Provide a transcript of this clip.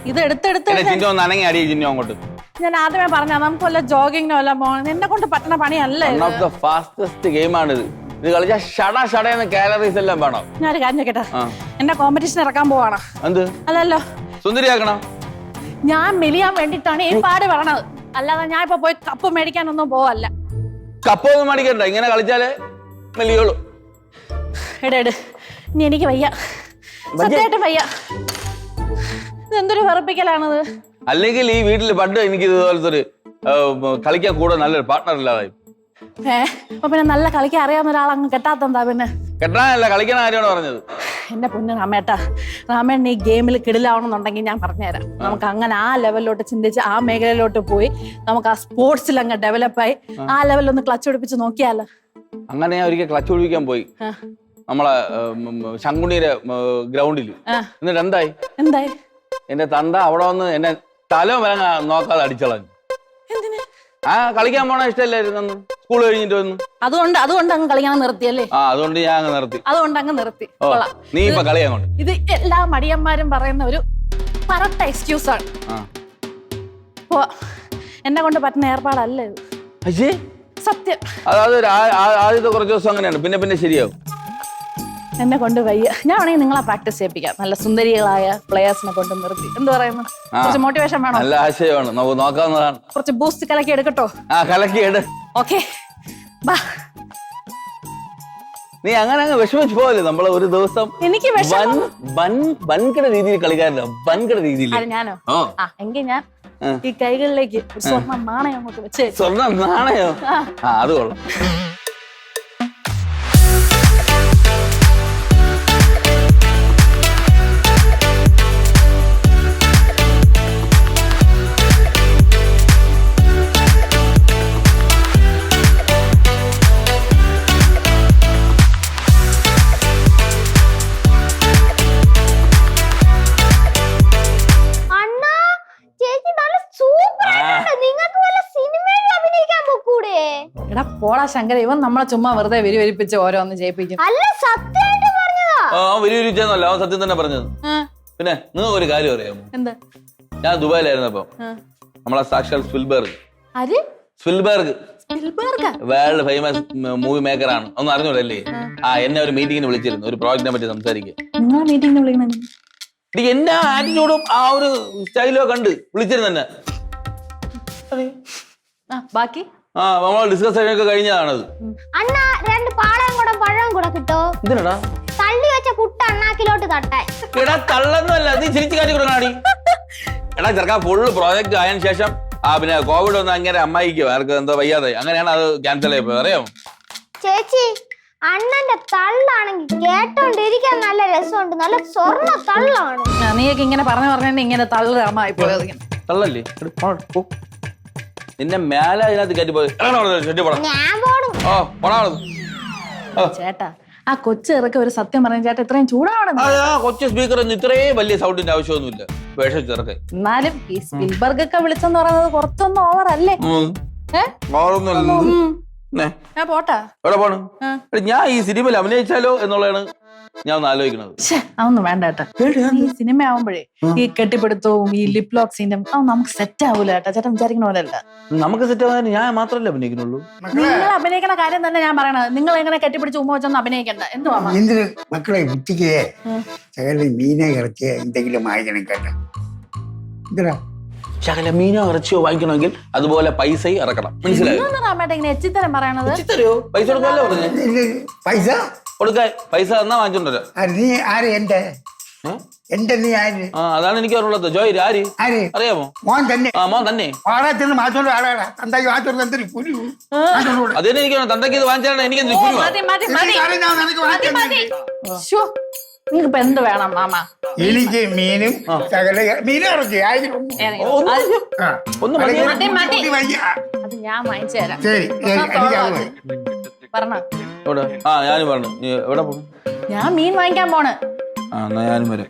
ഇത് എടുത്തെടുത്ത് അനങ്ങി അടി ചിഹ്നം അങ്ങോട്ട്. ഞാൻ ആദ്യമേ പറഞ്ഞ നമുക്ക് വല്ല ജോഗിങ്ങിനോ വല്ല പോകണം. എന്നെ കൊണ്ട് പറ്റണ പണിയല്ല. ഫാസ്റ്റസ്റ്റ് ഗെയിമാണിത്. ഇത് കളിച്ചാൽ ഷടയെന്ന് കാലറീസ് എല്ലാം വേണം. ഞാനൊരു കാര്യം കേട്ടാ, എന്നെ കോമ്പറ്റീഷൻ ഇറക്കാൻ പോവാണ്. എന്ത്? അല്ലല്ലോ, സുന്ദരിയാക്കണം. ഞാൻ മെലിയാൻ വേണ്ടിട്ടാണ് ഈ പാട് പറഞ്ഞത്. അല്ലാതെ ഞാൻ ഇപ്പൊ പോയി കപ്പ് മേടിക്കാനൊന്നും പോവല്ല. കപ്പൊന്നും മേടിക്കണ്ട, ഇങ്ങനെ കളിച്ചാലേ മെലിയോളൂ. എട് ഇനി എനിക്ക് വയ്യ, സത്യമായിട്ട് വയ്യ. ഇതെന്തൊരു വെറുപ്പിക്കലാണത്. അല്ലെങ്കിൽ ഈ വീട്ടിൽ പണ്ട് എനിക്ക് ഇതുപോലത്തെ ഒരു കളിക്കാൻ കൂടെ നല്ലൊരു പാർട്ട്ണർ ഇല്ലാതായി. അപ്പൊ പിന്നെ നല്ല കളിക്കാൻ അറിയാവുന്ന ഒരാൾ അങ്ങ് കെട്ടാത്തെന്താ? പിന്നെ കെട്ടാനല്ല, കളിക്കാൻ കാര്യമാണ് പറഞ്ഞത്. എന്റെ പൊന്നു രാമേട്ടാ, രാമേട്ടൻ ഈ ഗെയിമിൽ കിടിലാവണമെന്നുണ്ടെങ്കിൽ ഞാൻ പറഞ്ഞുതരാം. നമുക്ക് അങ്ങനെ ആ ലെവലിലോട്ട് ചിന്തിച്ച് ആ മേഖലയിലോട്ട് പോയി നമുക്ക് ആ സ്പോർട്സിൽ അങ്ങ് ഡെവലപ്പായി ആ ലെവലൊന്ന് ക്ലച്ച് പിടിപ്പിച്ച് നോക്കിയാലോ? അങ്ങനെ ഞാൻ ഒരിക്കൽ ക്ലച്ച് പിടിപ്പിക്കാൻ പോയി നമ്മളെ ശങ്കുണിയുടെ ഗ്രൗണ്ടിൽ. എന്നിട്ട് എന്തായി? എന്റെ തന്ത അവിടെ വന്ന് എന്നെ തല വരങ്ങ നോക്കാതെ അടിച്ചളഞ്ഞു. കളിക്കാൻ പോണ ഇഷ്ടമല്ലായിരുന്നു സ്കൂൾ കഴിഞ്ഞിട്ട് വന്നു. അതുകൊണ്ട് അങ്ങ് കളിക്കാൻ നിർത്തിയല്ലേ? അതുകൊണ്ട് ഞാൻ അങ്ങ് നിർത്തി. അതുകൊണ്ട് അങ്ങ് നിർത്തി. നീ ഇപ്പൊ കളിയാങ്ങോട്ട്. ഇത് എല്ലാ മടിയന്മാരും പറയുന്ന ഒരു പറട്ട എക്സ്ക്യൂസ് ആണ്. എന്നെ കൊണ്ട് പറ്റുന്ന ഏർപ്പാടല്ല ഇത്. സത്യം. അതായത് ആദ്യത്തെ കുറച്ച് ദിവസം അങ്ങനെയാണ്, പിന്നെ പിന്നെ ശരിയാവും. എന്നെ കൊണ്ട് വയ്യ. ഞാൻ വേണമെങ്കിൽ നിങ്ങളെ പ്രാക്ടീസ് ചെയ്യിപ്പിക്കാം. നല്ല സുന്ദരികളായ പ്ലേയേഴ്സിനെ കൊണ്ട് നിർത്തി. എന്ത് പറയുന്നു? കുറച്ച് മോട്ടിവേഷൻ വേണം. നല്ല ആശയമാണ്, നമുക്ക് നോക്കാവുന്നതാണ്. കുറച്ച് ബൂസ്റ്റ് കലക്കി എടുക്കട്ടോ? കലക്കി എടു. ഓക്കെ, ബാ. നീ അങ്ങനെ അങ്ങ് വിഷമിച്ച് പോവല്ലേ. നമ്മളെ ഒരു ദിവസം എനിക്ക് വൻകിട രീതിയിൽ കളിക്കാറില്ല, വൻകിട രീതിയിൽ. ഞാനോ? എങ്കിൽ ഞാൻ ഈ കൈകളിലേക്ക് സ്വർണ്ണ നാണയം അങ്ങോട്ട് വെച്ച്. സ്വർണ്ണ നാണയോ? അത് കൊള്ളാം. പോടാ ശങ്കര, ഇവൻ നമ്മളെ ചുമ്മാ വെറുതെ വെരിവരിപ്പിച്ച് ഓരോന്ന് ജയിപ്പിക്കും. വെരിവരിച്ചല്ല, അവൻ സത്യം തന്നെ പറഞ്ഞത്. പിന്നെ നിങ്ങൾക്ക് ഒരു കാര്യം അറിയാമോ? എന്താ? ഞാൻ ദുബായിലായിരുന്നപ്പോ നമ്മളെ സാക്ഷാൽ Spielberg world famous movie maker ആണ്. ഒന്നും അറിഞ്ഞൂടല്ലേ? എന്നെ ഒരു മീറ്റിങ്ങിന് വിളിച്ചിരുന്നു, ഒരു പ്രോജക്റ്റിനെ പറ്റി സംസാരിക്കുക. എന്നെ ആറ്റിറ്റ്യൂഡും ആ ഒരു സ്റ്റൈലോ കണ്ട് വിളിച്ചിരുന്നു എന്നെ. ബാക്കി നമ്മൾ ഡിസ്കസ് ചെയ്യാനൊക്കെ കഴിഞ്ഞതാണത്. അണ്ണാ, 2 പാളയം കൂടെ പഴം കൂടെ കിട്ടോ? എന്തിനാ? തള്ളി വെച്ച പുട്ട് അണ്ണാക്കിലോട്ട് തട്ടാൻ. എടാ തള്ളൊന്നുമല്ല, നീ ചിരിച്ചു കാറ്റി കൊടുക്കണാടി. എടാ ചെറുക്കാ, ഫുള്ള് പ്രോജക്റ്റ് ആയതിനു ശേഷം പിന്നെ കോവിഡ് ഒന്ന് അങ്ങനെ അമ്മായിക്കോ ആർക്ക് എന്തോ വയ്യാതെ, അങ്ങനെയാണ് അത് ക്യാൻസൽ ആയിപ്പോയി. അറിയാമോ ചേച്ചി? അണ്ണന്റെ തള്ളാണെങ്കിൽ കേട്ടോണ്ടിരിക്കാൻ നല്ല രസമുണ്ട്. നല്ല സ്വർണ്ണ തള്ളാണ്. നീയൊക്കെ ഇങ്ങനെ പറഞ്ഞു ഇങ്ങനെ തള്ളു അമ്മായി പോയത്. തള്ളല്ലേ? നിന്നെ മേലെ അതിനകത്ത് കയറ്റി പോയി. ചേട്ടാ, ആ കൊച്ചിറക്ക ഒരു സത്യം പറഞ്ഞ ചേട്ടാ, ഇത്രയും ചൂടാവണം. കൊച്ചു സ്പീക്കർ ഇത്രയും വലിയ സൗണ്ടിന്റെ ആവശ്യമൊന്നുമില്ല. വേഷം ചെറുക്കെ. എന്നാലും ഈ സ്പിൽബർഗ് ഒക്കെ വിളിച്ചെന്ന് പറയുന്നത് കുറച്ചൊന്നും ഓവർ അല്ലേ? പോട്ടാ. എവിടെ പോണ്? ഞാൻ ഈ സിനിമയിൽ അഭിനയിച്ചാലോ എന്നുള്ളതാണ് ഞാൻ ഒന്ന് ആലോചിക്കുന്നത്. അതൊന്നും വേണ്ട ചേട്ടാ. ഈ സിനിമ ആവുമ്പോഴേ ഈ കെട്ടിപ്പിടുത്തവും ഈ ലിപ് ലോക്ക് സീനും നമുക്ക് സെറ്റ് ആവൂല ചേട്ടാ. ചേട്ടൻ വിചാരിക്കുന്ന പോലെ അല്ല. നമുക്ക് സെറ്റ് ആവാൻ ഞാൻ മാത്രമല്ലേ അഭിനയിക്കുന്നുള്ളൂ. നിങ്ങൾ അഭിനയിക്കുന്ന കാര്യം തന്നെ ഞാൻ പറയണത്. നിങ്ങൾ എങ്ങനെ കെട്ടിപ്പിടിച്ച് ഉമ്മ വെച്ചൊന്നും അഭിനയിക്കണ്ട. എന്തുവാ മക്കളെ ഉച്ചയ്ക്ക് ശകലം മീനെ ഇറച്ചിയോ എന്തെങ്കിലും വാങ്ങിക്കണം കേട്ടോ. എന്തിനാ ശകല മീനോ ഇറച്ചിയോ വാങ്ങിക്കണമെങ്കിൽ അതുപോലെ പൈസ ഇറക്കണം. മനസ്സിലായോ? ഇങ്ങനെ എച്ചിത്തരം പറയണത്. പൈസ കൊടുക്കാല്ലോ പറഞ്ഞു. പൈസ കൊടുക്കാൻ പൈസ എന്നാ വാങ്ങിച്ചോണ്ടോ? നീ ആര്? എന്റെ നീ ആര്? അതാണ് എനിക്ക് അറിവുള്ളത്. ജോയ് ആര് അറിയാമോ? മോൻ തന്നെ. മോൻ തന്നെ. പാടത്തിന് മാറ്റോണ്ട് ആളാടാ. തന്തയ്ക്ക് മാറ്റോണ്ട് എന്തൊരു കുരു. അതിന് എനിക്ക് തന്തയ്ക്ക് ഇത് വാങ്ങിച്ചാൽ എനിക്ക് നിങ്ങൾക്കിപ്പോ എന്ത് വേണം മാമ? എനിക്ക് മീനും ശകല മീനും ഇറച്ചി അത് ഞാൻ വാങ്ങിച്ചു തരാം. ശരി. പറഞ്ഞോ? ഞാനും പറഞ്ഞു. എവിടെ പോണു? ഞാൻ മീൻ വാങ്ങിക്കാൻ പോണ്. എന്നാ ഞാനും വരാം.